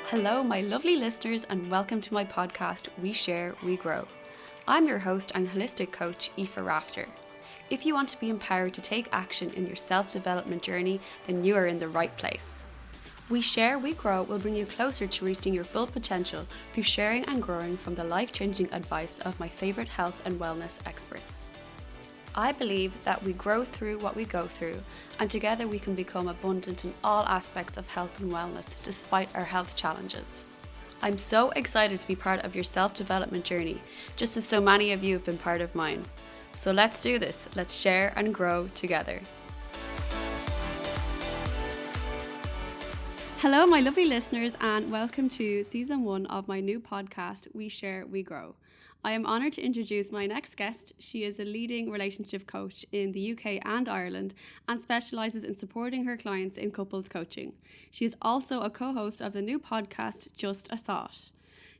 Hello, my lovely listeners, and welcome to my podcast, We Share, We Grow. I'm your host and holistic coach, Aoife Rafter. If you want to be empowered to take action in your self-development journey, then you are in the right place. We Share, We Grow will bring you closer to reaching your full potential through sharing and growing from the life-changing advice of my favourite health and wellness experts. I believe that we grow through what we go through, and together we can become abundant in all aspects of health and wellness despite our health challenges. I'm so excited to be part of your self-development journey, just as so many of you have been part of mine. So let's do this. Let's share and grow together. Hello, my lovely listeners, and welcome to season 1 of my new podcast, We Share, We Grow. I am honoured to introduce my next guest. She is a leading relationship coach in the UK and Ireland and specialises in supporting her clients in couples coaching. She is also a co-host of the new podcast, Just a Thought.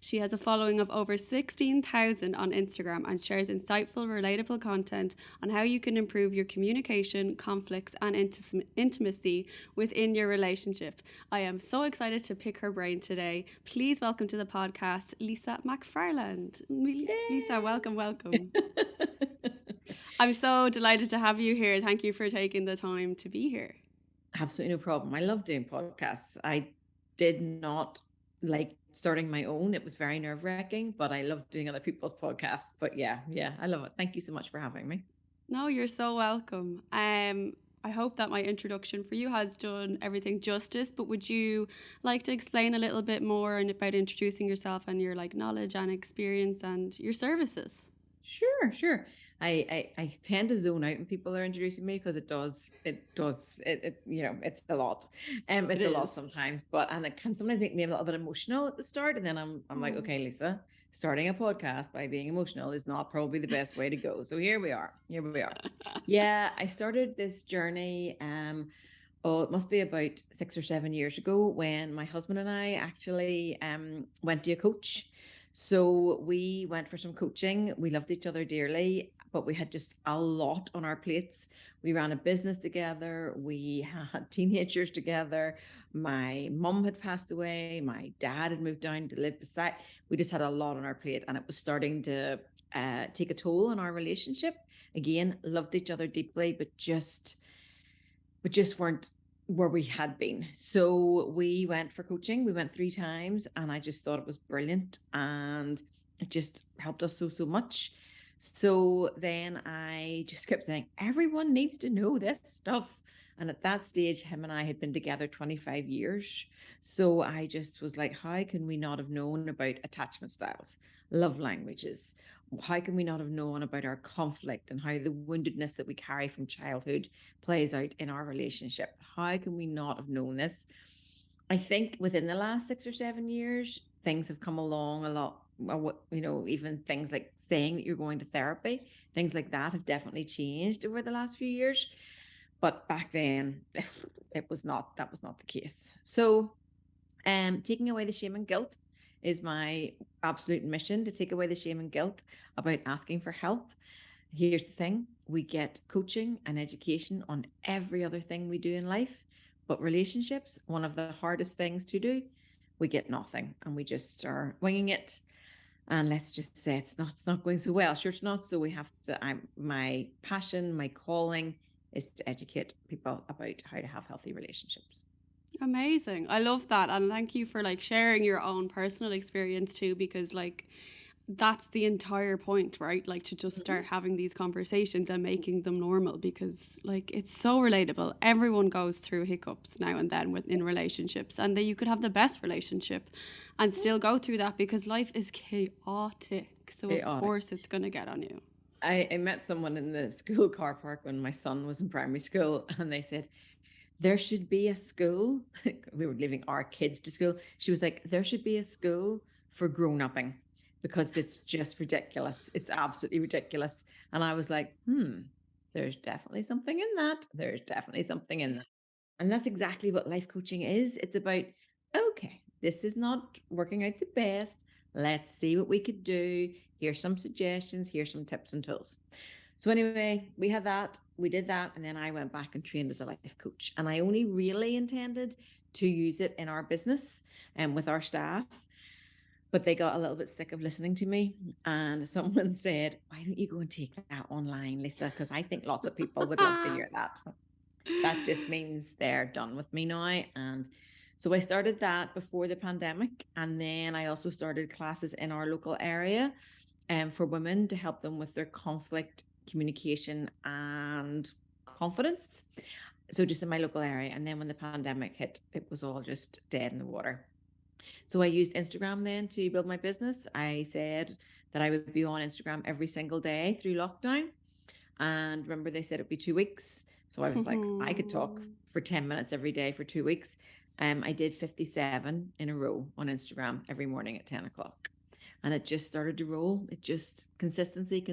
She has a following of over 16,000 on Instagram and shares insightful, relatable content on how you can improve your communication, conflicts, and intimacy within your relationship. I am so excited to pick her brain today. Please welcome to the podcast, Lisa McFarland. Lisa, welcome. I'm so delighted to have you here. Thank you for taking the time to be here. Absolutely no problem. I love doing podcasts. I did not like starting my own. It was very nerve-wracking, but I love doing other people's podcasts. But yeah, I love it. Thank you so much for having me. No, you're so welcome. I hope that my introduction for you has done everything justice, but would you like to explain a little bit more about introducing yourself and your knowledge and experience and your services? Sure. I tend to zone out when people are introducing me because it's a lot. It It's a lot is. sometimes, and it can sometimes make me a little bit emotional at the start. And then I'm like, Oh. okay, Lisa, starting a podcast by being emotional is not probably the best way to go. So here we are. Yeah, I started this journey. Oh, it must be about 6 or 7 years ago when my husband and I actually went to a coach. So we went for some coaching. We loved each other dearly, but we had just a lot on our plates. We ran a business together. We had teenagers together. My mum had passed away. My dad had moved down to live beside. We just had a lot on our plate, and it was starting to take a toll on our relationship. Again, loved each other deeply, but just weren't where we had been. So we went for coaching. We went 3 times, and I just thought it was brilliant, and it just helped us so much. So then I just kept saying, everyone needs to know this stuff. And at that stage, him and I had been together 25 years. So I just was like, how can we not have known about attachment styles, love languages? How can we not have known about our conflict and how the woundedness that we carry from childhood plays out in our relationship? How can we not have known this? I think within the last 6 or 7 years, things have come along a lot. Even things like saying that you're going to therapy, things like that have definitely changed over the last few years. But back then, that was not the case. So, taking away the shame and guilt is my absolute mission, to take away the shame and guilt about asking for help. Here's the thing: we get coaching and education on every other thing we do in life, but relationships, one of the hardest things to do, we get nothing, and we just are winging it. And let's just say it's not going so well. Sure, it's not. So we have to. My passion, my calling is to educate people about how to have healthy relationships. Amazing. I love that. And thank you for sharing your own personal experience too, because that's the entire point, right? To just Mhm. start having these conversations and making them normal, because it's so relatable. Everyone goes through hiccups now and then in relationships, and that you could have the best relationship and still go through that because life is chaotic. So of Chaotic. course it's going to get on you. I met someone in the school car park when my son was in primary school, and they said, there should be a school. We were leaving our kids to school. She was like, there should be a school for grown upping because it's just ridiculous. It's absolutely ridiculous. And I was like, there's definitely something in that. There's definitely something in that. And that's exactly what life coaching is. It's about, okay, this is not working out the best. Let's see what we could do. Here's some suggestions. Here's some tips and tools. So anyway, we did that, and then I went back and trained as a life coach. And I only really intended to use it in our business and with our staff. But they got a little bit sick of listening to me. And someone said, why don't you go and take that online, Lisa? Because I think lots of people would love to hear that. That just means they're done with me now. And so I started that before the pandemic. And then I also started classes in our local area for women to help them with their conflict, communication, and confidence. So just in my local area. And then when the pandemic hit, it was all just dead in the water. So I used Instagram then to build my business. I said that I would be on Instagram every single day through lockdown. And remember, they said it'd be 2 weeks. So I was like, I could talk for 10 minutes every day for 2 weeks. I did 57 in a row on Instagram every morning at 10 o'clock. And it just started to roll. It just consistency.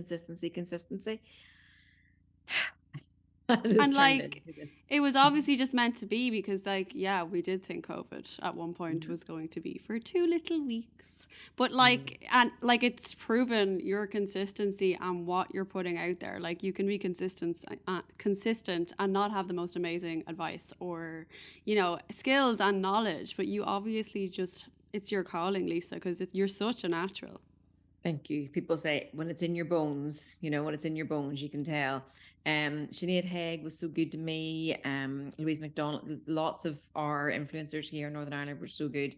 And like, it was obviously just meant to be, because like, yeah, we did think COVID at one point was going to be for 2 little weeks, but like, and like, it's proven your consistency and what you're putting out there. Like, you can be consistent and not have the most amazing advice or, you know, skills and knowledge, but you obviously just, it's your calling, Lisa, because you're such a natural. Thank you. People say when it's in your bones, you know, when it's in your bones, you can tell. Sinead Haig was so good to me. Louise McDonald, lots of our influencers here in Northern Ireland were so good.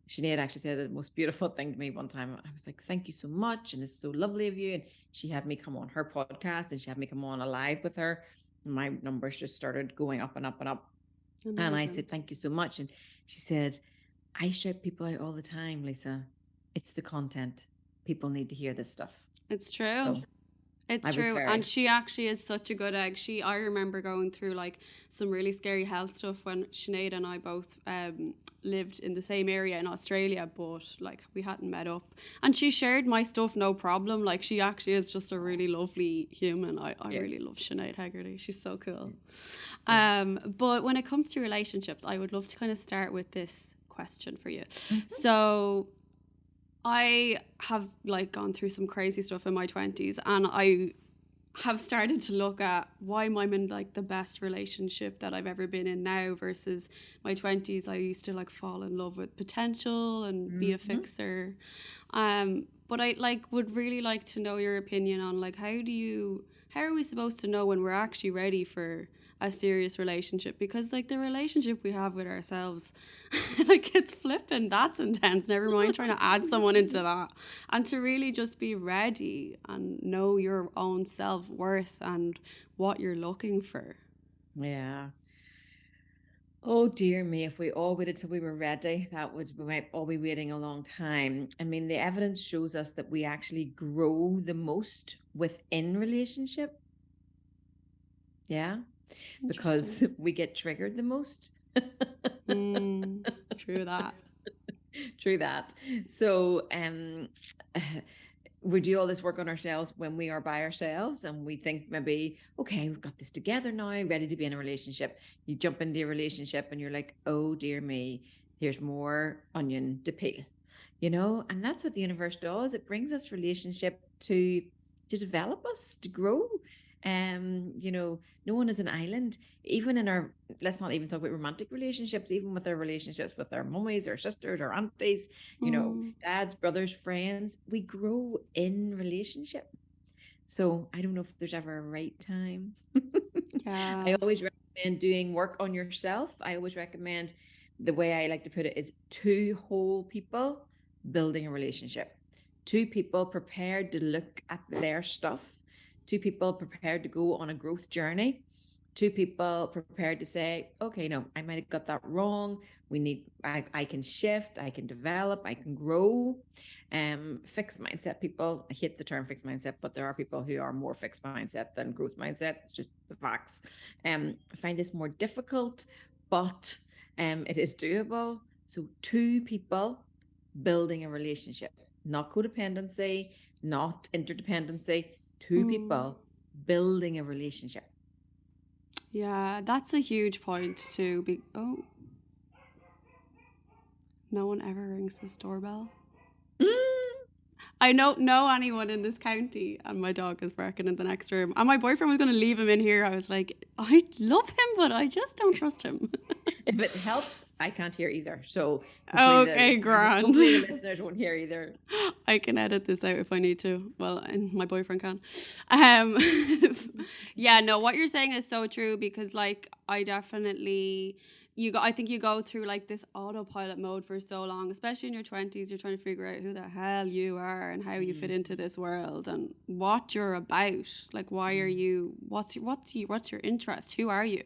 Sinead actually said the most beautiful thing to me one time. I was like, thank you so much. And it's so lovely of you. And she had me come on her podcast and she had me come on a live with her. And my numbers just started going up and up and up. Amazing. And I said, thank you so much. And she said, I shout people out all the time, Lisa. It's the content. People need to hear this stuff. It's true. It's true. And she actually is such a good egg. I remember going through like some really scary health stuff when Sinead and I both lived in the same area in Australia, but like we hadn't met up. And she shared my stuff, no problem. Like, she actually is just a really lovely human. I really love Sinead Haggerty. She's so cool. Yes. But when it comes to relationships, I would love to kind of start with this question for you. So I have like gone through some crazy stuff in my 20s, and I have started to look at why I'm in like the best relationship that I've ever been in now versus my 20s. I used to like fall in love with potential and be a fixer. But I like would really like to know your opinion on like how are we supposed to know when we're actually ready for a serious relationship? Because like the relationship we have with ourselves, like it's flipping, that's intense, never mind trying to add someone into that. And to really just be ready and know your own self-worth and what you're looking for. Yeah. Oh dear me, if we all waited till we were ready, we might all be waiting a long time. I mean, the evidence shows us that we actually grow the most within relationship. Yeah. Because we get triggered the most. True that. True that. So we do all this work on ourselves when we are by ourselves, and we think maybe, okay, we've got this together now, ready to be in a relationship. You jump into a relationship and you're like, oh dear me, here's more onion to peel, you know. And that's what the universe does. It brings us relationship to develop us, to grow. You know, no one is an island. Even in our, let's not even talk about romantic relationships, even with our relationships with our mummies or sisters or aunties, you know, dads, brothers, friends, we grow in relationship. So I don't know if there's ever a right time. Yeah. I always recommend doing work on yourself. I always recommend, the way I like to put it is 2 whole people building a relationship. 2 people prepared to look at their stuff. 2 people prepared to go on a growth journey. 2 people prepared to say, okay, no, I might have got that wrong. I can shift, I can develop, I can grow. Fixed mindset people, I hate the term fixed mindset, but there are people who are more fixed mindset than growth mindset. It's just the facts. I find this more difficult, but it is doable. So 2 people building a relationship, not codependency, not interdependency. 2 people building a relationship. Yeah, that's a huge point too. No one ever rings this doorbell. I don't know anyone in this county, and my dog is barking in the next room. And my boyfriend was going to leave him in here. I was like, I love him, but I just don't trust him. If it helps, I can't hear either. So Okay, grand. hopefully the listeners won't hear either. I can edit this out if I need to. Well, and my boyfriend can. Um, yeah, no, what you're saying is so true because, like, I definitely I think you go through like this autopilot mode for so long, especially in your 20s. You're trying to figure out who the hell you are and how you fit into this world and what you're about. Like, why are you? What's your interest? Who are you?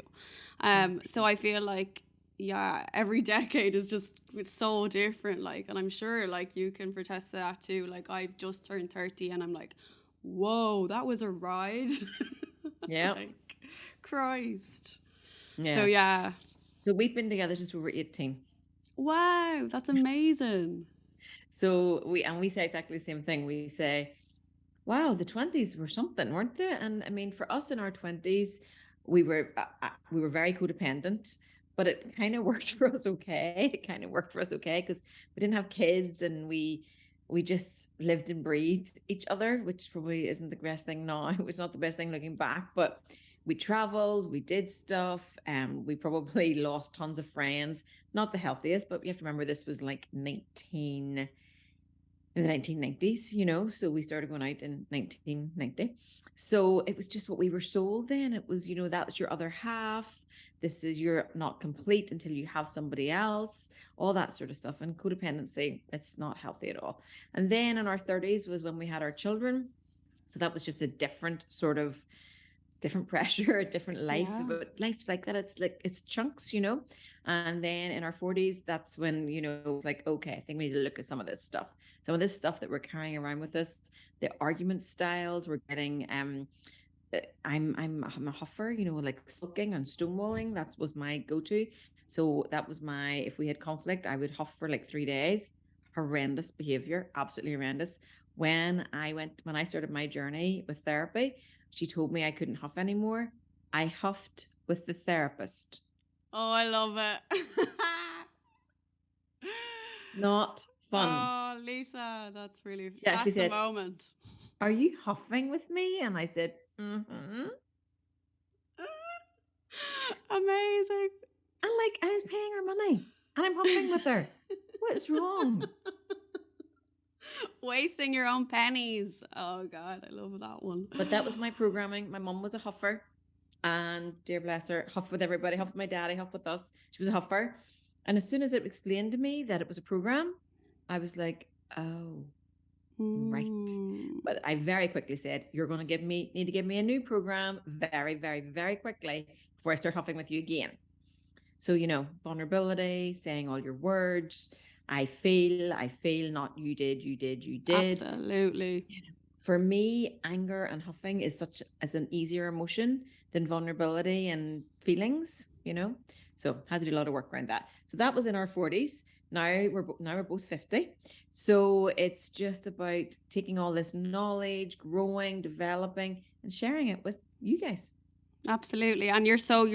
So I feel like yeah, every decade is just so different. Like, and I'm sure like you can protest to that too. Like, I've just turned 30 and I'm like, whoa, that was a ride. Yeah. Like, Christ. Yeah. So yeah. So we've been together since we were 18. Wow, that's amazing. So we say exactly the same thing. We say, wow, the 20s were something, weren't they? And I mean, for us in our 20s, we were very codependent, but it kind of worked for us okay. It kind of worked for us okay because we didn't have kids and we just lived and breathed each other, which probably isn't the best thing now. It was not the best thing looking back, but we traveled, we did stuff, we probably lost tons of friends. Not the healthiest, but you have to remember this was like in the 1990s, you know, so we started going out in 1990. So it was just what we were sold then. It was, you know, that's your other half. This is, you're not complete until you have somebody else, all that sort of stuff. And codependency, it's not healthy at all. And then in our 30s was when we had our children. So that was just a different sort of different pressure, a different life. Yeah. But life's like that. It's like it's chunks, you know. And then in our 40s, that's when, you know, it's like, okay, I think we need to look at some of this stuff. Some of this stuff that we're carrying around with us, the argument styles we're getting. I'm a huffer, you know, like sulking and stonewalling. That was my go-to. So that was my, if we had conflict, I would huff for like 3 days. Horrendous behavior, absolutely horrendous. When I started my journey with therapy, she told me I couldn't huff anymore. I huffed with the therapist. Oh, I love it. Not fun. Oh, Lisa, that's really, She actually that's the said, moment. are you huffing with me? And I said, mm-hmm. Amazing. And like, I was paying her money and I'm huffing with her. What's wrong? Wasting your own pennies. Oh God, I love that one. But that was my programming. My mum was a huffer, and dear bless her, huffed with everybody, huffed with my daddy, huffed with us. She was a huffer. And as soon as it explained to me that it was a program, I was like, oh, right. But I very quickly said, you're going to need to give me a new program very, very, very quickly before I start huffing with you again. So, you know, vulnerability, saying all your words. I feel, not you did. Absolutely. For me, anger and huffing is an easier emotion than vulnerability and feelings, you know. So had to do a lot of work around that. So that was in our 40s. Now we're both 50. So it's just about taking all this knowledge, growing, developing, and sharing it with you guys. Absolutely. And you're so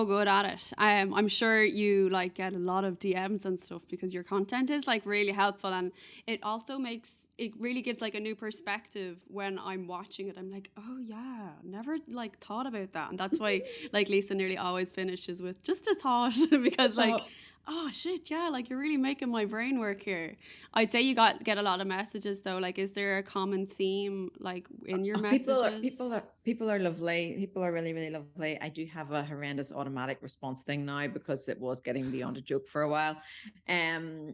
good at it. I'm sure you like get a lot of DMs and stuff because your content is like really helpful, and it also really gives like a new perspective when I'm watching it. I'm like, oh yeah, never like thought about that. And that's why like Lisa nearly always finishes with just a thought because like, oh shit, yeah, like you're really making my brain work here. I'd say you get a lot of messages though. Like, is there a common theme like in your messages? People are lovely. People are really, really lovely. I do have a horrendous automatic response thing now because it was getting beyond a joke for a while.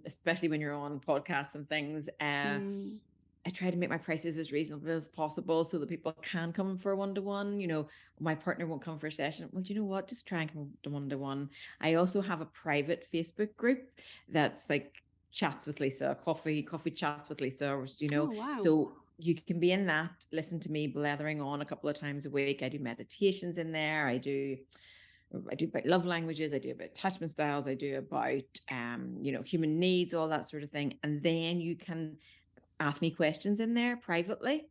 Especially when you're on podcasts and things. I try to make my prices as reasonable as possible so that people can come for a one-to-one. You know, my partner won't come for a session. Well, do you know what? Just try and come to one-to-one. I also have a private Facebook group that's like chats with Lisa, coffee chats with Lisa, or, you know. Oh, wow. So you can be in that, listen to me blathering on a couple of times a week. I do meditations in there. I do about love languages. I do about attachment styles. I do about, you know, human needs, all that sort of thing. And then you can ask me questions in there privately.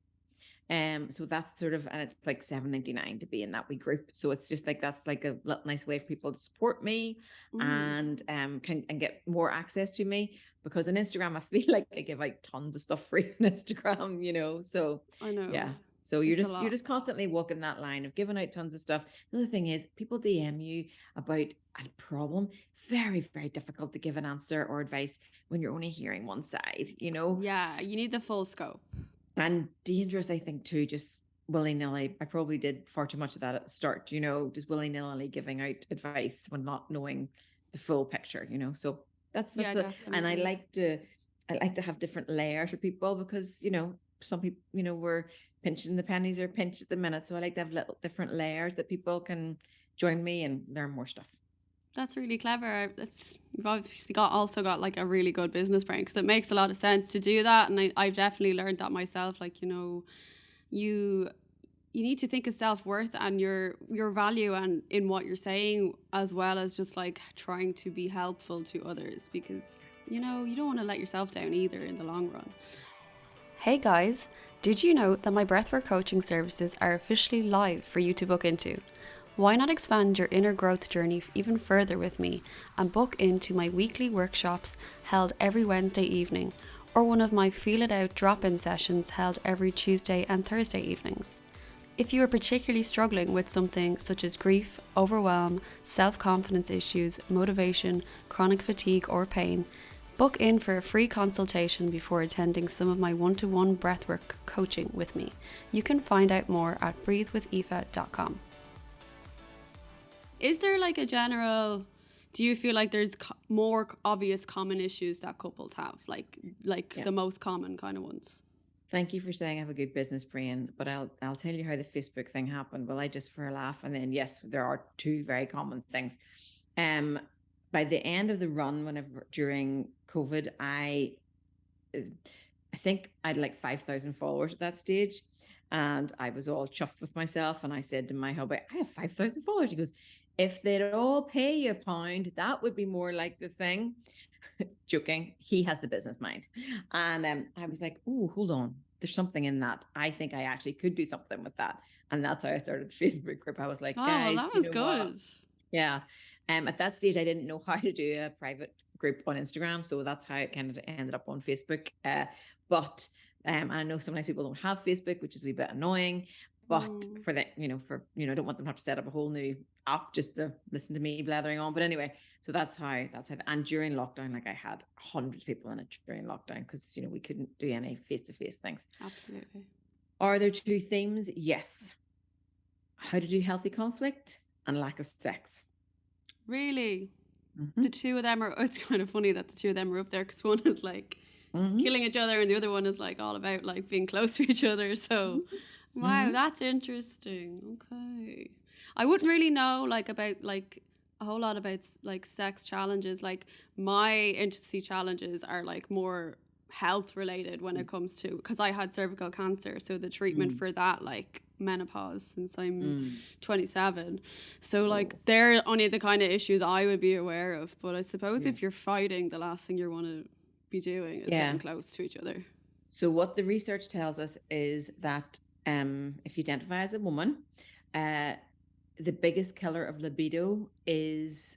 So that's sort of, and it's like $7.99 to be in that wee group. So it's just like, that's like a nice way for people to support me and can get more access to me, because on Instagram, I feel like I give out tons of stuff free on Instagram, you know, so I know. yeah. So It's a you're lot. just constantly walking that line of giving out tons of stuff. The other thing is people DM you about a problem. Very, very difficult to give an answer or advice when you're only hearing one side, you know? Yeah, you need the full scope. And dangerous, I think, too, just willy-nilly. I probably did far too much of that at the start, you know, just willy-nilly giving out advice when not knowing the full picture, you know. So that's Yeah, the and definitely. I like to have different layers for people because, you know, some people, you know, we're pinching the pennies or pinch at the minute. So I like to have little different layers that people can join me and learn more stuff. That's really clever. It's you've obviously also got like a really good business brain, because it makes a lot of sense to do that. And I've definitely learned that myself. Like, you know, you you need to think of self-worth and your value and in what you're saying, as well as just like trying to be helpful to others, because you know you don't want to let yourself down either in the long run. Hey guys, did you know that my breathwork coaching services are officially live for you to book into? Why not expand your inner growth journey even further with me and book into my weekly workshops held every Wednesday evening, or one of my Feel It Out drop-in sessions held every Tuesday and Thursday evenings? If you are particularly struggling with something such as grief, overwhelm, self-confidence issues, motivation, chronic fatigue, or pain, book in for a free consultation before attending some of my one-to-one breathwork coaching with me. You can find out more at breathewithaoife.com. Is there like a general, do you feel like there's more obvious common issues that couples have, like Yeah. the most common kind of ones? Thank you for saying I have a good business brain, but I'll tell you how the Facebook thing happened. Well, I just for a laugh, and then yes, there are two very common things. By the end of the run, whenever during COVID, I think I'd like 5,000 followers at that stage, and I was all chuffed with myself. And I said to my hubby, "I have 5,000 followers." He goes, "If they'd all pay you £1, that would be more like the thing." Joking, he has the business mind. And I was like, "Oh, hold on, there's something in that. I think I actually could do something with that." And that's how I started the Facebook group. I was like, Oh, well, "Guys, that you was know what?" good. Yeah. At that stage, I didn't know how to do a private group on Instagram, so that's how it kind of ended up on Facebook. But I know sometimes people don't have Facebook, which is a wee bit annoying. But for that, I don't want them to have to set up a whole new app just to listen to me blathering on. But anyway, so that's how. And during lockdown, like I had hundreds of people in it during lockdown because we couldn't do any face-to-face things. Absolutely. Are there two themes? Yes. How to do healthy conflict and lack of sex. Really? Mm-hmm. The two of them are, it's kind of funny that the two of them are up there, because one is like killing each other and the other one is like all about like being close to each other. So, wow, that's interesting. Okay. I wouldn't really know like about like a whole lot about like sex challenges. Like my intimacy challenges are like more health related when it comes to, because I had cervical cancer, so the treatment for that, like menopause since I'm 27, so like they're only the kind of issues I would be aware of. But I suppose if you're fighting, the last thing you want to be doing is getting close to each other. So what the research tells us is that if you identify as a woman, the biggest killer of libido is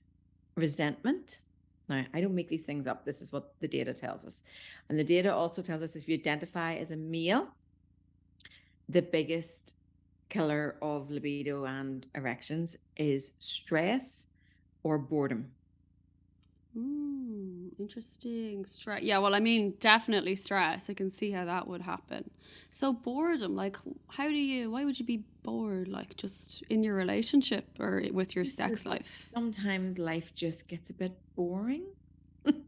resentment. Now, I don't make these things up. This is what the data tells us. And the data also tells us if you identify as a male, the biggest killer of libido and erections is stress or boredom. Interesting. Stress. Yeah, well, I mean, definitely stress. I can see how that would happen. So boredom, like, why would you be bored? Like, just in your relationship or with your sex life? Sometimes life just gets a bit boring.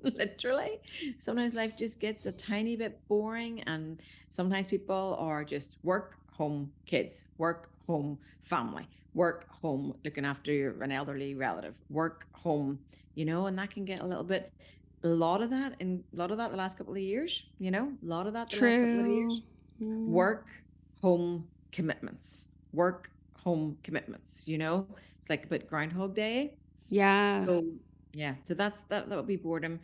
Literally. Sometimes life just gets a tiny bit boring, and sometimes people are just work, home, kids, work, home, family, work, home, looking after an elderly relative, work, home, and that can get a lot of that the last couple of years, a lot of that the last couple of years. Work, home, commitments, work, home, commitments, it's like a bit Groundhog Day. Yeah. So that would be boredom.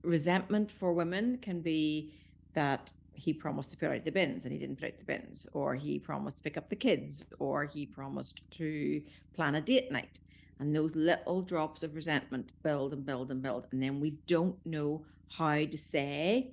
Resentment for women can be that he promised to put out the bins and he didn't put out the bins, or he promised to pick up the kids, or he promised to plan a date night. And those little drops of resentment build and build and build. And then we don't know how to say,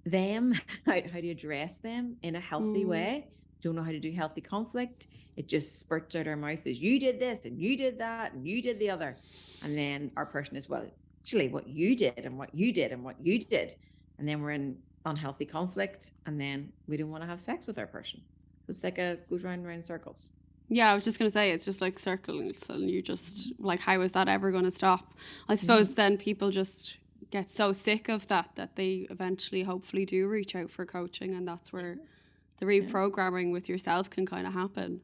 them, how to address them in a healthy Mm. way. Don't know how to do healthy conflict. It just spurts out our mouth as you did this and you did that and you did the other. And then our person is, well, actually what you did and what you did and what you did. And then we're in unhealthy conflict and then we don't want to have sex with our person. So it's like goes round and round in circles. Yeah, I was just going to say, it's just like circles, and you just, like, how is that ever going to stop? I Mhm. suppose then people just get so sick of that they eventually, hopefully, do reach out for coaching, and that's where the Yeah. reprogramming with yourself can kind of happen.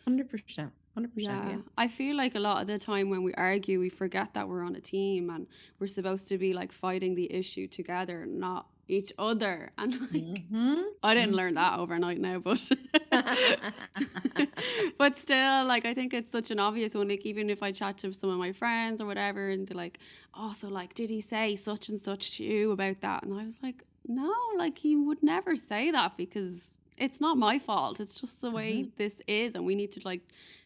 100%. 100%. Yeah, Yeah. I feel like a lot of the time when we argue, we forget that we're on a team and we're supposed to be like fighting the issue together, not each other. And like, I didn't learn that overnight now, but but still, like, I think it's such an obvious one. Like, even if I chat to some of my friends or whatever, and they're like, "Oh, so like, did he say such and such to you about that?" And I was like, "No, like, he would never say that because it's not my fault. It's just the way Mhm. this is, and we need to like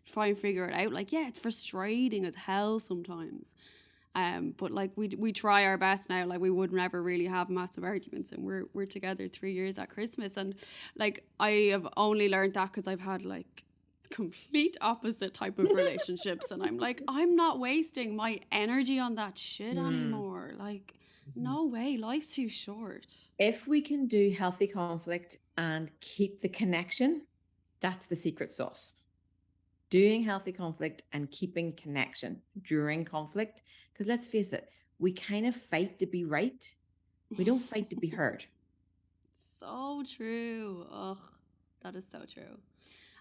try and figure it out." Like, yeah, it's frustrating as hell sometimes. But like we try our best now. Like we would never really have massive arguments, and we're together 3 years at Christmas, and like I have only learned that because I've had like complete opposite type of relationships, and I'm like, I'm not wasting my energy on that shit Mm. anymore. Like, Mhm. no way, life's too short. If we can do healthy conflict and keep the connection, that's the secret sauce. Doing healthy conflict and keeping connection during conflict. Because let's face it, we kind of fight to be right. We don't fight to be heard. So true. Ugh, that is so true.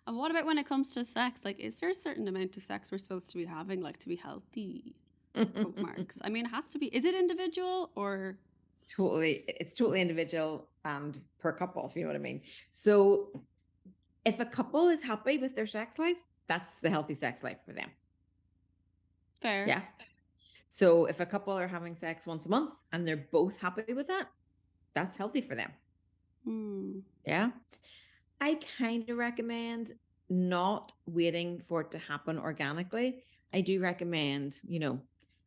And what about when it comes to sex? Like, is there a certain amount of sex we're supposed to be having, like, to be healthy? Quote marks. I mean, it has to be. Is it individual or? It's totally individual and per couple, if you know what I mean. So if a couple is happy with their sex life, that's the healthy sex life for them. Fair. Yeah. So if a couple are having sex once a month and they're both happy with that, that's healthy for them. Hmm. Yeah. I kind of recommend not waiting for it to happen organically. I do recommend,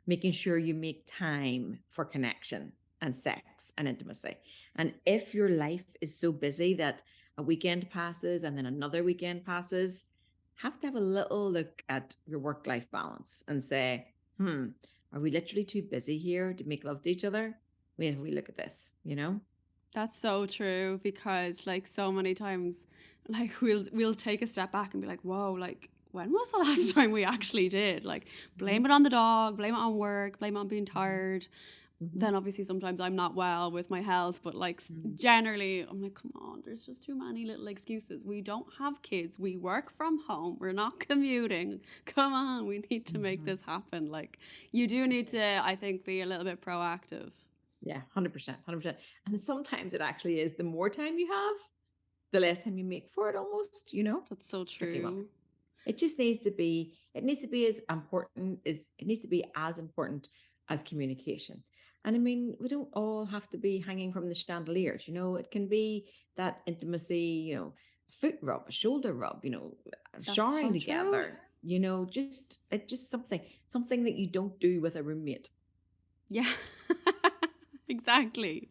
making sure you make time for connection and sex and intimacy. And if your life is so busy that a weekend passes and then another weekend passes, have to have a little look at your work life balance and say, are we literally too busy here to make love to each other? Wait, if we look at this. That's so true because, like, so many times, like, we'll take a step back and be like, whoa, like, when was the last time we actually did? Like, blame Mhm, it on the dog, blame it on work, blame it on being mhm, tired. mhm, Then obviously sometimes I'm not well with my health, but like mhm. generally I'm like, come on, there's just too many little excuses. We don't have kids. We work from home. We're not commuting. Come on, we need to make Mhm. this happen. Like you do need to, I think, be a little bit proactive. Yeah, 100%, 100%. And sometimes it actually is the more time you have, the less time you make for it almost. That's so Tricky one. true. It needs to be as important as it needs to be as important as communication. And I mean, we don't all have to be hanging from the chandeliers. It can be that intimacy, a foot rub, a shoulder rub, That's showering so true. together, just something that you don't do with a roommate. Yeah. Exactly.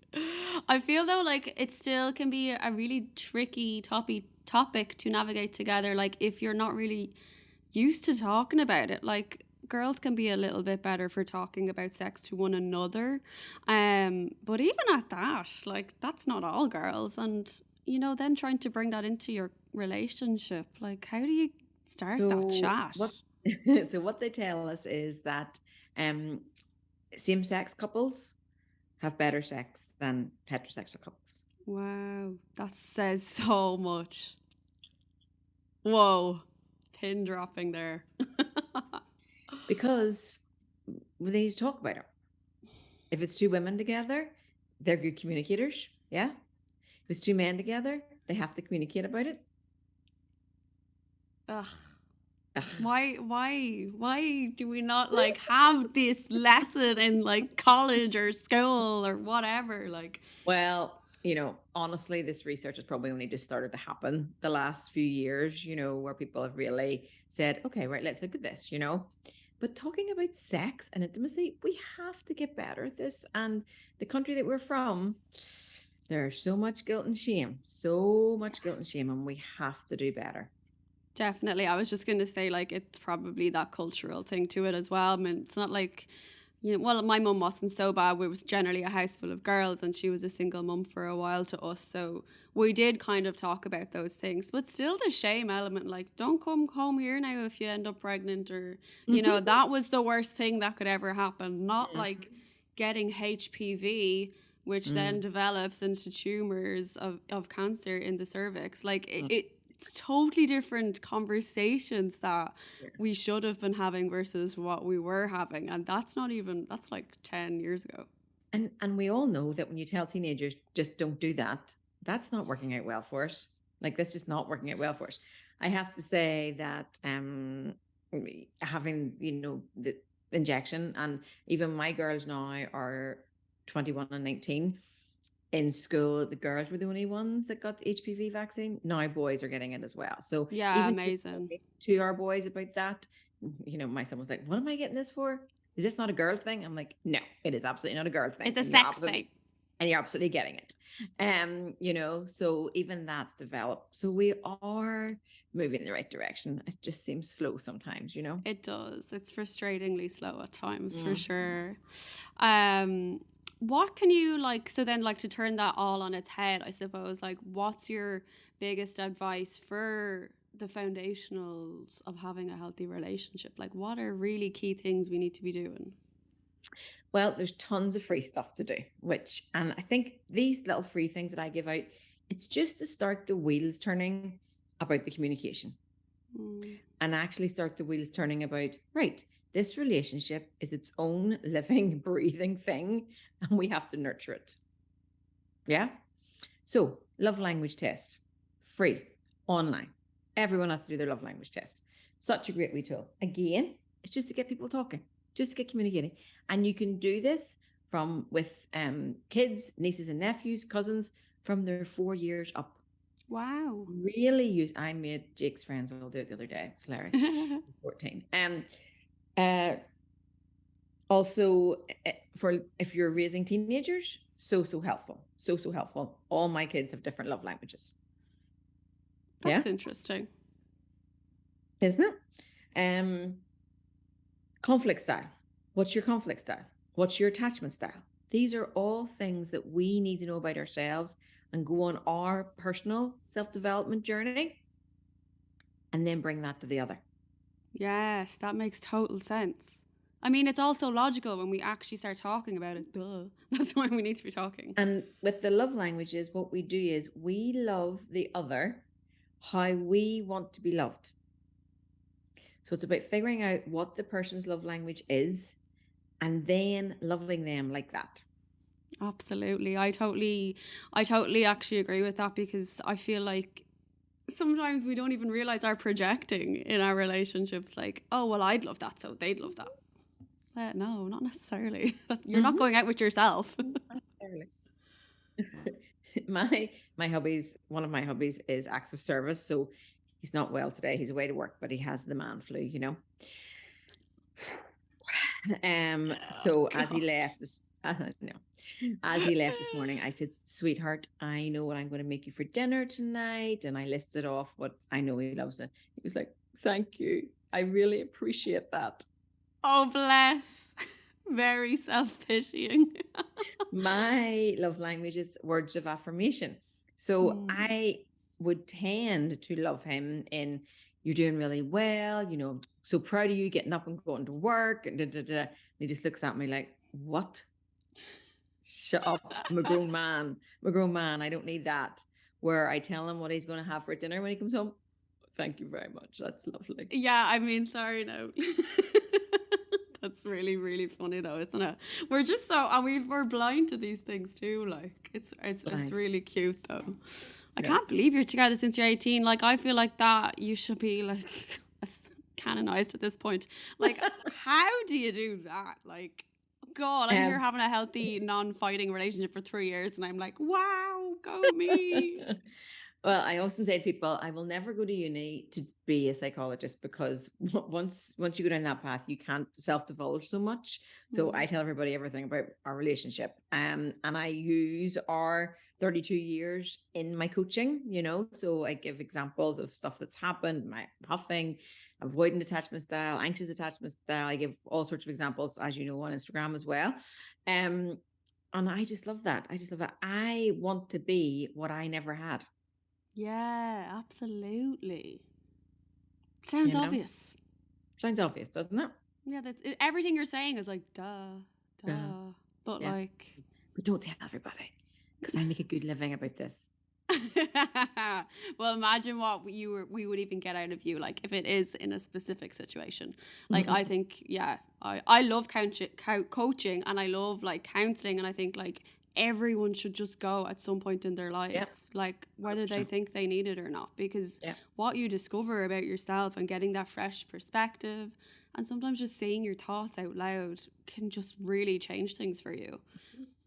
I feel though like it still can be a really tricky topic to navigate together. Like if you're not really used to talking about it. Like girls can be a little bit better for talking about sex to one another. But even at that, like that's not all girls. And then trying to bring that into your relationship, like how do you start that So chat? what so what they tell us is that um same-sex couples have better sex than heterosexual couples Wow, that says so much. Whoa, pin dropping there. because we need to talk about it. If it's two women together, they're good communicators. Yeah. If it's two men together, they have to communicate about it. Ugh. Ugh. Why do we not like have this lesson in like college or school or whatever? Like, Well, honestly, this research has probably only just started to happen the last few years, where people have really said, okay, right, let's look at this. But talking about sex and intimacy, we have to get better at this. And the country that we're from, There's so much guilt and shame, so much guilt and shame, and we have to do better. Definitely. I was just going to say, like, it's probably that cultural thing to it as well. I mean, it's not like, well, my mum wasn't so bad. We was generally a house full of girls, and she was a single mum for a while to us. So we did kind of talk about those things, but still the shame element, like, don't come home here now if you end up pregnant, or, that was the worst thing that could ever happen. Not like getting HPV, which then develops into tumors of cancer in the cervix. Like it's totally different conversations that we should have been having versus what we were having. And that's like 10 years ago. And we all know that when you tell teenagers just don't do that, that's not working out well for us. Like, that's just not working out well for us. I have to say that having, the injection, and even my girls now are 21 and 19. In school, the girls were the only ones that got the HPV vaccine. Now boys are getting it as well. So Yeah, even just amazing. talking to our boys about that, my son was like, "What am I getting this for? Is this not a girl thing?" I'm like, "No, it is absolutely not a girl thing. It's a And you're sex absolutely thing. and you're absolutely getting it." So even that's developed. So we are moving in the right direction. It just seems slow sometimes. It does. It's frustratingly slow at times, for Mm. sure. What can you so then, like, to turn that all on its head, I suppose, like, what's your biggest advice for the foundationals of having a healthy relationship? Like, what are really key things we need to be doing? Well, there's tons of free stuff to do, and I think these little free things that I give out, it's just to start the wheels turning about the communication, and actually start the wheels turning about, right, this relationship is its own living, breathing thing, and we have to nurture it. Yeah. So, love language test, free, online. Everyone has to do their love language test. Such a great wee tool. Again, it's just to get people talking, just to get communicating. And you can do this with kids, nieces and nephews, cousins from their 4 years up. Wow. Really I made Jake's friends all do it the other day. It's hilarious. He's 14. Also, for if you're raising teenagers, so helpful. So helpful. All my kids have different love languages. That's interesting. Isn't it? Conflict style. What's your conflict style? What's your attachment style? These are all things that we need to know about ourselves and go on our personal self-development journey, and then bring that to the other. Yes, that makes total sense. I mean, it's also logical when we actually start talking about it. Duh. That's why we need to be talking. And with the love languages, what we do is we love the other how we want to be loved. So it's about figuring out what the person's love language is and then loving them like that. Absolutely. I totally actually agree with that, because I feel like sometimes we don't even realize our projecting in our relationships. Like, oh, well, I'd love that, so they'd love that. No, not necessarily. You're not going out with yourself. Not necessarily. One of my hobbies is acts of service. So he's not well today. He's away to work, but he has the man flu, So as he left this morning, I said, "Sweetheart, I know what I'm going to make you for dinner tonight." And I listed off what I know he loves. It. He was like, "Thank you. I really appreciate that." Oh, bless. Very self-pitying. My love language is words of affirmation. So I would tend to love him in, "You're doing really well, so proud of you getting up and going to work." And And he just looks at me like, "What? Shut up. I'm a grown man. I don't need that." Where I tell him what he's going to have for dinner when he comes home. "Thank you very much. That's lovely." Yeah, I mean, sorry, no. That's really, really funny though, isn't it? We're just we're blind to these things too. Like, it's really cute though. I can't believe you're together since you're 18. Like, I feel like that you should be like canonized at this point. Like, how do you do that? Like, God, I'm here having a healthy, non-fighting relationship for 3 years, and I'm like, wow, go me. Well, I often say to people, I will never go to uni to be a psychologist because once you go down that path, you can't self-divulge so much. So I Mm. tell everybody everything about our relationship. And I use our 32 years in my coaching, So I give examples of stuff that's happened, my huffing, avoidant attachment style, anxious attachment style. I give all sorts of examples, as you know, on Instagram as well. Um, and I just love that. I just love that. I want to be what I never had. Yeah, absolutely. Sounds You know, obvious. sounds obvious, doesn't it? Yeah, everything you're saying is like duh, Uh, duh. But yeah, like but don't tell everybody because I make a good living about this. well, imagine what we would even get out of you, like if it is in a specific situation. Like I think, yeah, I love coaching, and I love like counseling, and I think like everyone should just go at some point in their Yeah, lives, like whether they 100%. think they need it or not, because Yeah, what you discover about yourself and getting that fresh perspective, and sometimes just saying your thoughts out loud can just really change things for you.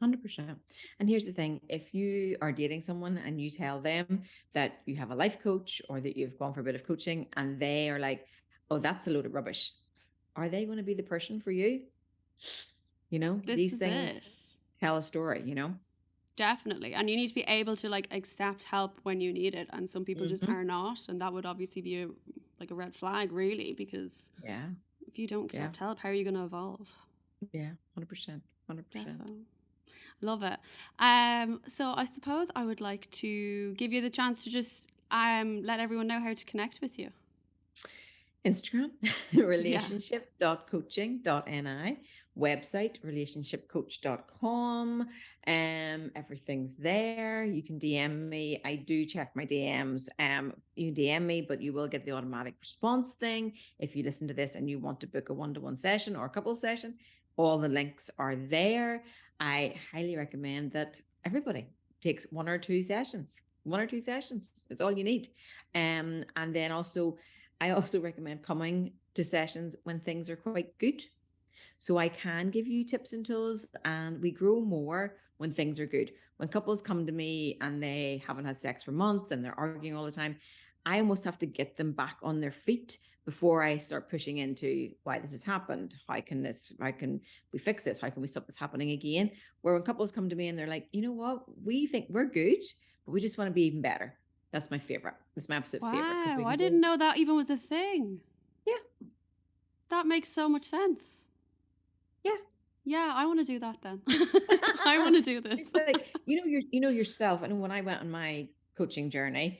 100%. And here's the thing, if you are dating someone and you tell them that you have a life coach or that you've gone for a bit of coaching and they are like, oh, that's a load of rubbish, are they going to be the person for you? This These is things it. tell a story. Definitely. And you need to be able to like accept help when you need it. And some people just Hmm. are not. And that would obviously be like a red flag, really, because Yeah, if you don't yeah, accept help, how are you going to evolve? yeah, 100%, 100%. Defo. Love it. So I suppose I would like to give you the chance to just let everyone know how to connect with you. Instagram, Yeah. relationship.coaching.ni, website, relationshipcoach.com. Everything's there. You can DM me. I do check my DMs. You DM me, but you will get the automatic response thing. If you listen to this and you want to book a one-to-one session or a couple session, all the links are there. I highly recommend that everybody takes one or two sessions. One or two sessions is all you need. And then I also recommend coming to sessions when things are quite good. So I can give you tips and tools, and we grow more when things are good. When couples come to me and they haven't had sex for months and they're arguing all the time, I almost have to get them back on their feet before I start pushing into why this has happened. How can we fix this? How can we stop this happening again? Where when couples come to me and they're like, you know what, we think we're good, but we just want to be even better. That's my favorite. That's my absolute favorite because we Wow. can I go, didn't know that even was a thing. yeah, That makes so much sense. yeah. Yeah, I want to do that then. I want to do this. It's like, yourself. And when I went on my coaching journey,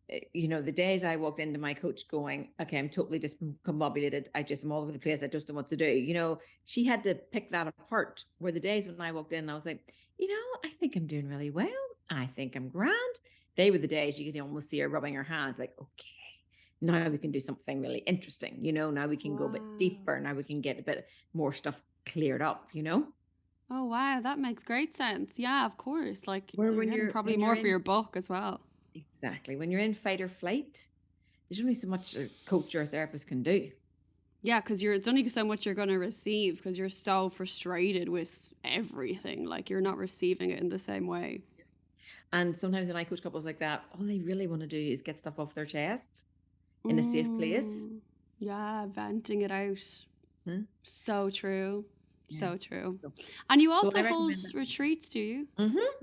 the days I walked into my coach going, okay, I'm totally discombobulated. I just am all over the place. I just don't know what to do. She had to pick that apart. Where the days when I walked in, I was like, I think I'm doing really well. I think I'm grand. They were the days you could almost see her rubbing her hands like, okay, now we can do something really interesting. Now we can go a bit Wow. deeper. Now we can get a bit more stuff cleared up. Oh wow, that makes great sense. Yeah, of course. Like Where you're getting probably when you're more for in your buck as well. exactly when you're in fight or flight, there's only so much a coach or a therapist can do. Yeah, because it's only so much you're gonna receive because you're so frustrated with everything. Like you're not receiving it in the same way. And sometimes when I coach couples like that, all they really want to do is get stuff off their chests in a safe place. Mm, yeah, venting it out. Hmm? So true. Yeah. So true. So, And you so I also hold recommend that. retreats, do you?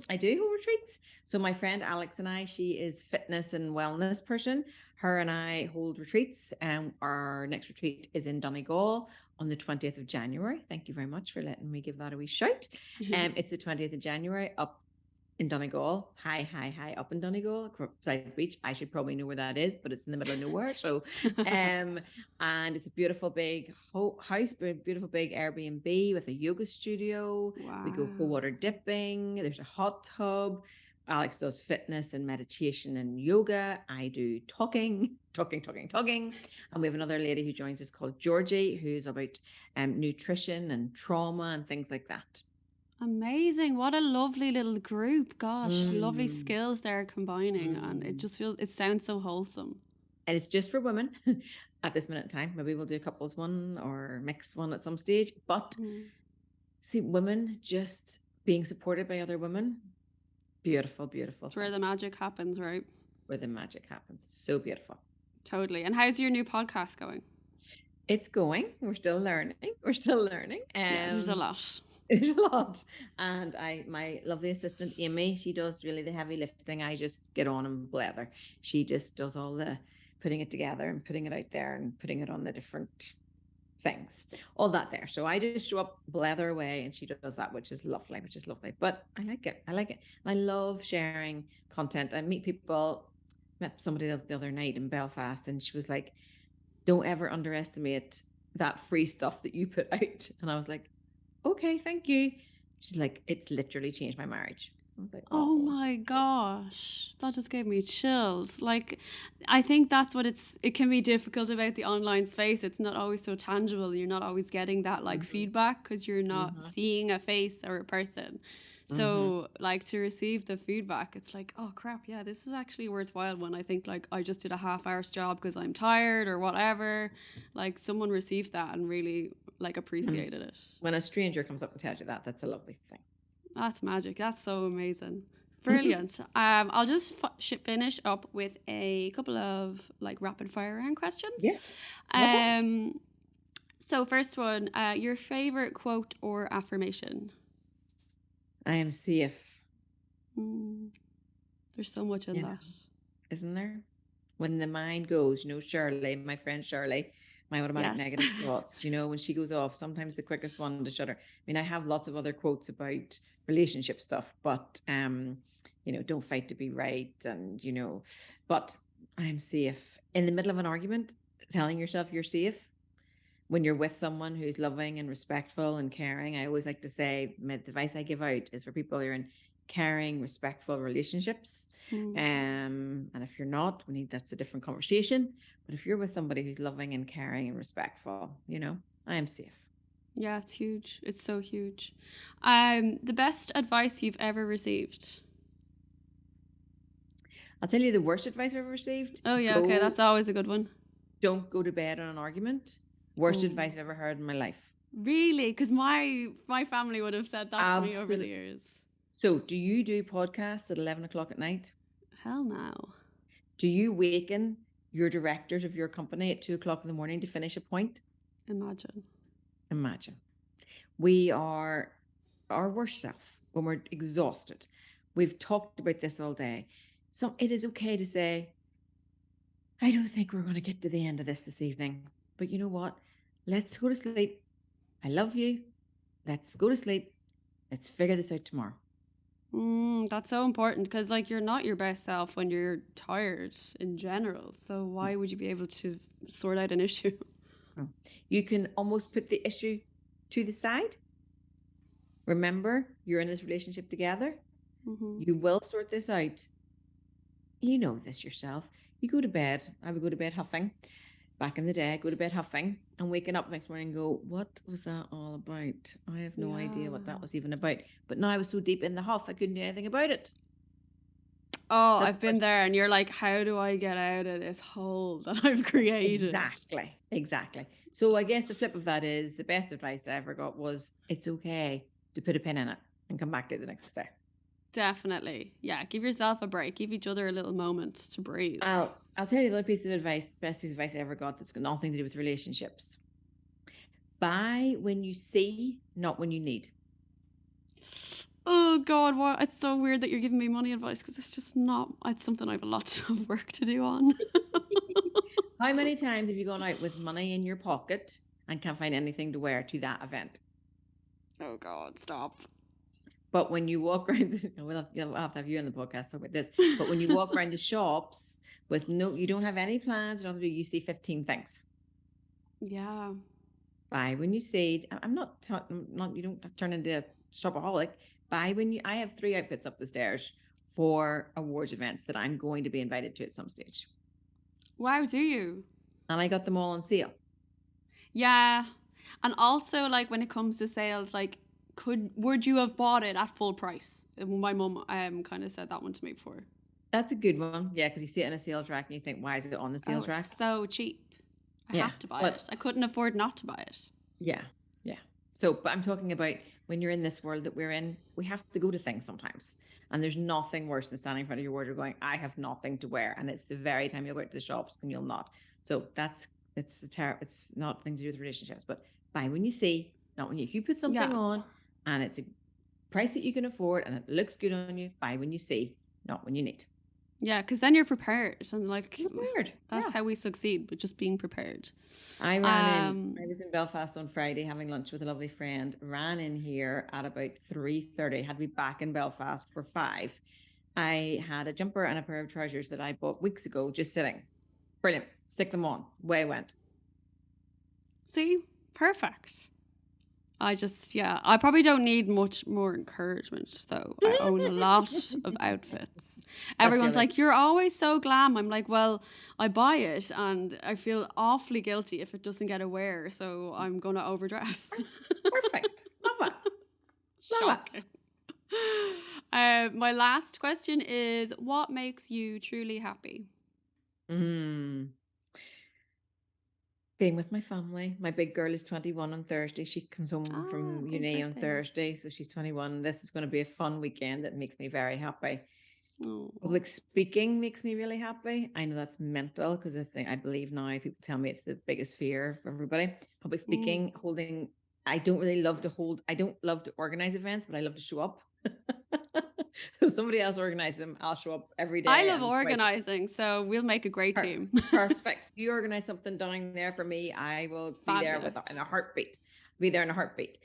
I do hold retreats. So my friend Alex and I, she is fitness and wellness person. Her and I hold retreats, and our next retreat is in Donegal on the 20th of January. Thank you very much for letting me give that a wee shout. It's the 20th of January up in Donegal, high up in Donegal, beside the beach. I should probably know where that is, but it's in the middle of nowhere. So, and it's a beautiful big house, beautiful big Airbnb with a yoga studio. We go cold Wow. water dipping. There's a hot tub. Alex does fitness and meditation and yoga. I do talking. And we have another lady who joins us called Georgie, who's about nutrition and trauma and things like that. Amazing. What a lovely little group. Gosh, lovely Mm. skills they're combining. And it sounds so wholesome. And it's just for women at this minute in time. Maybe we'll do a couples one or mixed one at some stage. But see, women just being supported by other women, beautiful, beautiful It's where thing. the magic happens, right? where the magic happens. So beautiful. Totally. And how's your new podcast going? It's going. We're still learning. We're still learning. Yeah, there's a lot. There's a lot. And my lovely assistant, Amy, she does really the heavy lifting. I just get on and blather. She just does all the putting it together and putting it out there and putting it on the different things, all that there. So I just show up, blather away, and she does that, which is lovely, But I like it. And I love sharing content. I meet people, met somebody the other night in Belfast, and she was like, don't ever underestimate that free stuff that you put out. And I was like, okay, thank you. She's like, it's literally changed my marriage. I was like, oh my gosh, that just gave me chills. Like, I think that's what it can be difficult about the online space. It's not always so tangible. You're not always getting that like feedback because you're not seeing a face or a person. So like to receive the feedback, it's like, oh crap, yeah, this is actually worthwhile. When I think like I just did a half-hour's job because I'm tired or whatever, like someone received that and really like appreciated it. When a stranger comes up and tells you that, that's a lovely thing. That's magic. That's so amazing. Brilliant. I'll just finish up with a couple of like rapid fire round questions. Yes. So first one, your favorite quote or affirmation? I am safe. There's so much in that. Isn't there? When the mind goes, Shirley, my friend Shirley, my automatic negative thoughts, when she goes off, sometimes the quickest one to shut her. I mean, I have lots of other quotes about relationship stuff, but, don't fight to be right. And, but I'm safe. In the middle of an argument, telling yourself you're safe. When you're with someone who's loving and respectful and caring, I always like to say, the advice I give out is for people who are in caring, respectful relationships. And if you're not, that's a different conversation. But if you're with somebody who's loving and caring and respectful, I am safe. Yeah, it's huge. It's so huge. The best advice you've ever received? I'll tell you the worst advice I've ever received. Oh yeah, okay, that's always a good one. Don't go to bed on an argument. Worst advice I've ever heard in my life. Really? Because my family would have said that to me over the years. So do you do podcasts at 11 o'clock at night? Hell no. Do you waken your directors of your company at 2 o'clock in the morning to finish a point? Imagine. We are our worst self when we're exhausted. We've talked about this all day. So it is okay to say, I don't think we're going to get to the end of this evening. But you know what? Let's go to sleep. I love you. Let's go to sleep. Let's figure this out tomorrow. That's so important because like you're not your best self when you're tired in general. So why would you be able to sort out an issue? You can almost put the issue to the side. Remember, you're in this relationship together. You will sort this out. You know this yourself. You go to bed. I would go to bed huffing. Back in the day, I go to bed huffing and waking up next morning and go, what was that all about? I have no idea what that was even about. But now I was so deep in the huff, I couldn't do anything about it. Oh, I've been there. And you're like, how do I get out of this hole that I've created? Exactly. So I guess the flip of that is the best advice I ever got was it's okay to put a pin in it and come back to it the next day. Definitely. Yeah. Give yourself a break. Give each other a little moment to breathe. I'll tell you the other piece of advice, the best piece of advice I ever got that's got nothing to do with relationships. Buy when you see, not when you need. Oh God, what? It's so weird that you're giving me money advice because it's just not, it's something I have a lot of work to do on. How many times have you gone out with money in your pocket and can't find anything to wear to that event? Oh God, stop. But when you walk around, we'll have to have you on the podcast talk about this. But when you walk around the shops with you don't have any plans, you see 15 things. Yeah. Buy when you see. You don't turn into a shopaholic. Buy when I have 3 outfits up the stairs for awards events that I'm going to be invited to at some stage. Wow, do you? And I got them all on sale. Yeah. And also like when it comes to sales, like would you have bought it at full price? My mum kind of said that one to me before. That's a good one. Yeah, because you see it in a sales rack and you think, why is it on the sales rack? It's so cheap. I have to buy it. I couldn't afford not to buy it. Yeah. So, but I'm talking about when you're in this world that we're in, we have to go to things sometimes. And there's nothing worse than standing in front of your wardrobe going, I have nothing to wear. And it's the very time you'll go out to the shops and you'll not. So it's not a thing to do with relationships, but buy when you see, not when you, if you put something Yeah. on and it's a price that you can afford and it looks good on you, buy when you see, not when you need. Yeah, because then you're prepared. And like, You're prepared. that's how we succeed, but just being prepared. I was in Belfast on Friday having lunch with a lovely friend, ran in here at about 3:30, had to be back in Belfast for 5. I had a jumper and a pair of trousers that I bought weeks ago, just sitting. Brilliant. Stick them on. Away I went. See? Perfect. I probably don't need much more encouragement though. I own a lot of outfits. Everyone's like, you're always so glam. I'm like, well, I buy it and I feel awfully guilty if it doesn't get a wear. So I'm going to overdress. Perfect. Love it. Shocking. My last question is, what makes you truly happy? Being with my family. My big girl is 21 on Thursday. She comes home from uni on Thursday, so she's 21. This is going to be a fun weekend that makes me very happy. Public speaking makes me really happy. I know that's mental because I believe now people tell me it's the biggest fear for everybody. Public speaking, I don't love to organize events, but I love to show up. So if somebody else organizes them, I'll show up every day. I love organizing, so we'll make a great team. Perfect. You organize something down there for me, I will be there in a heartbeat. Be there in a heartbeat.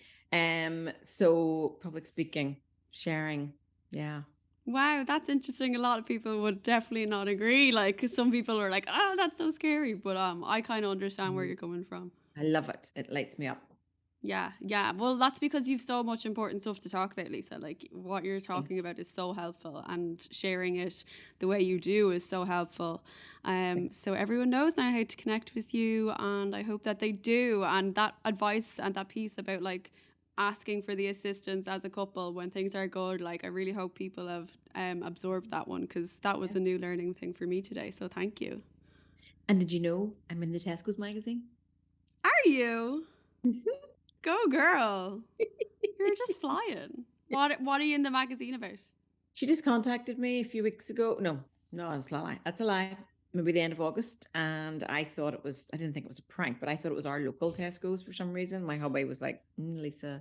So public speaking, sharing, yeah. Wow, that's interesting. A lot of people would definitely not agree. Like some people are like, "Oh, that's so scary," but I kind of understand where you're coming from. I love it. It lights me up. Yeah. Well, that's because you've so much important stuff to talk about, Lisa. Like what you're talking about is so helpful, and sharing it the way you do is so helpful. So everyone knows now how to connect with you, and I hope that they do. And that advice and that piece about like asking for the assistance as a couple when things are good, like I really hope people have absorbed that one, because that was a new learning thing for me today. So thank you. And did you know I'm in the Tesco's magazine? Are you? Go girl. You're just flying. What are you in the magazine about? She just contacted me a few weeks ago. No, that's a lie. That's a lie. Maybe the end of August. And I didn't think it was a prank, but I thought it was our local Tesco's for some reason. My hubby was like, Lisa,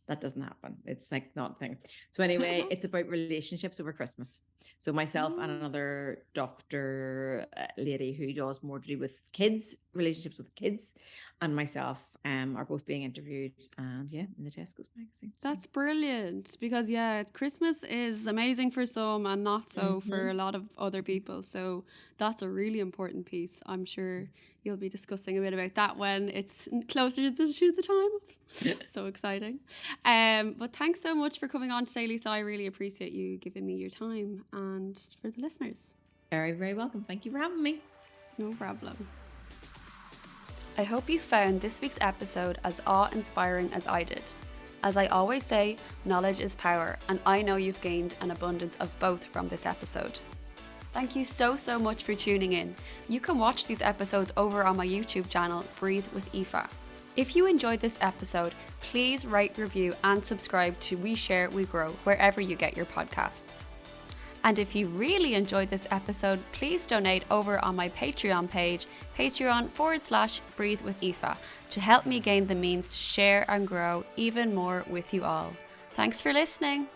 that doesn't happen. It's like not a thing. So anyway, it's about relationships over Christmas. So myself and another doctor lady who does more to do with kids, relationships with kids, and myself are both being interviewed, and in the Tesco's magazine. So. That's brilliant, because Christmas is amazing for some and not so for a lot of other people. So that's a really important piece. I'm sure you'll be discussing a bit about that when it's closer to the time. So exciting. But thanks so much for coming on today, Lisa. I really appreciate you giving me your time, and for the listeners. Very, very welcome. Thank you for having me. No problem. I hope you found this week's episode as awe-inspiring as I did. As I always say, knowledge is power, and I know you've gained an abundance of both from this episode. Thank you so much for tuning in. You can watch these episodes over on my YouTube channel, Breathe with Aoife. If you enjoyed this episode, please rate, review and subscribe to We Share, We Grow wherever you get your podcasts. And if you really enjoyed this episode, please donate over on my Patreon page, patreon.com/Breathe with Aoife, to help me gain the means to share and grow even more with you all. Thanks for listening.